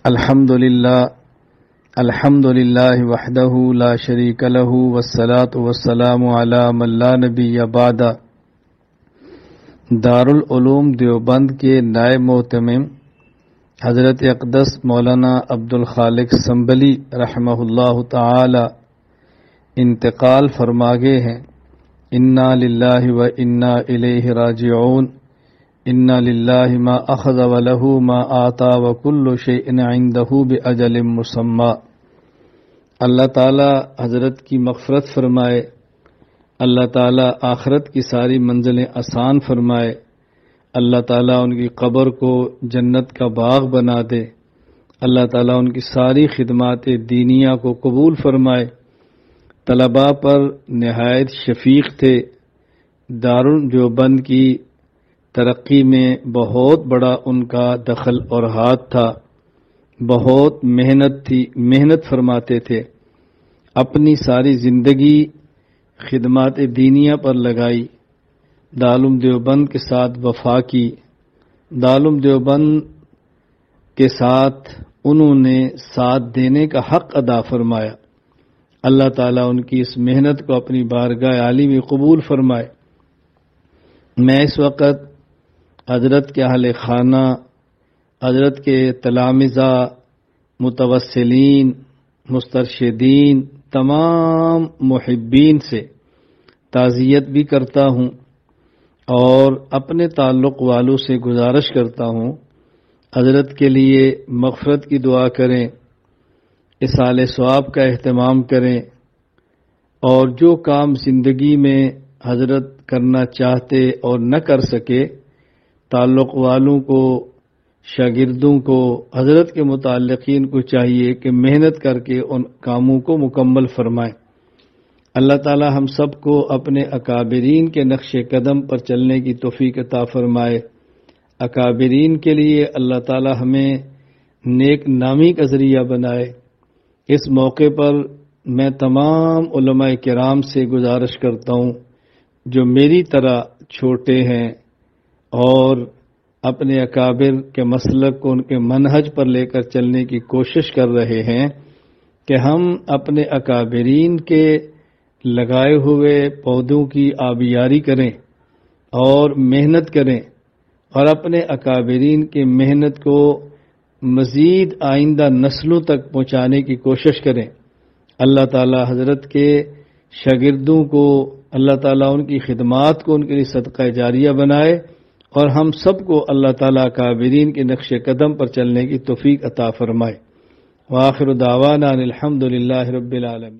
الحمد للہ وحدہ لا شریک لہ والصلاة والسلام علی من لا نبی بعد۔ دارالعلوم دیوبند کے نائب محتمم حضرت اقدس مولانا عبدالخالق سنبلی رحمہ اللہ تعالی انتقال فرما گئے ہیں۔ انا للہ و انا الیہ راجعون۔ انا للہ ما اخذ ولہ ما آتا وکل شیء عنده باجل مسمی۔ اللہ تعالی حضرت کی مغفرت فرمائے، اللہ تعالی آخرت کی ساری منزلیں آسان فرمائے، اللہ تعالی ان کی قبر کو جنت کا باغ بنا دے، اللہ تعالی ان کی ساری خدمات دینیہ کو قبول فرمائے۔ طلباء پر نہایت شفیق تھے، دارالدیوبند کی ترقی میں بہت بڑا ان کا دخل اور ہاتھ تھا، بہت محنت فرماتے تھے، اپنی ساری زندگی خدمات دینیہ پر لگائی، دارالعلوم دیوبند کے ساتھ وفا کی، دارالعلوم دیوبند کے ساتھ انہوں نے ساتھ دینے کا حق ادا فرمایا۔ اللہ تعالیٰ ان کی اس محنت کو اپنی بارگاہ عالی میں قبول فرمائے۔ میں اس وقت حضرت کے اہل خانہ، حضرت کے تلامذہ، متوسلین، مسترشدین، تمام محبین سے تعزیت بھی کرتا ہوں اور اپنے تعلق والوں سے گزارش کرتا ہوں حضرت کے لیے مغفرت کی دعا کریں، اصال ثواب کا اہتمام کریں، اور جو کام زندگی میں حضرت کرنا چاہتے اور نہ کر سکے، تعلق والوں کو، شاگردوں کو، حضرت کے متعلقین کو چاہیے کہ محنت کر کے ان کاموں کو مکمل فرمائیں۔ اللہ تعالی ہم سب کو اپنے اکابرین کے نقش قدم پر چلنے کی توفیق عطا فرمائے۔ اکابرین کے لیے اللہ تعالی ہمیں نیک نامی کا ذریعہ بنائے۔ اس موقع پر میں تمام علماء کرام سے گزارش کرتا ہوں جو میری طرح چھوٹے ہیں اور اپنے اکابر کے مسلک کو ان کے منہج پر لے کر چلنے کی کوشش کر رہے ہیں کہ ہم اپنے اکابرین کے لگائے ہوئے پودوں کی آبیاری کریں اور محنت کریں اور اپنے اکابرین کی محنت کو مزید آئندہ نسلوں تک پہنچانے کی کوشش کریں۔ اللہ تعالی حضرت کے شاگردوں کو، اللہ تعالیٰ ان کی خدمات کو ان کے لیے صدقہ جاریہ بنائے، اور ہم سب کو اللہ تعالیٰ اکابرین کے نقش قدم پر چلنے کی توفیق عطا فرمائے۔ وآخر دعوانا الحمد للہ رب العالمین۔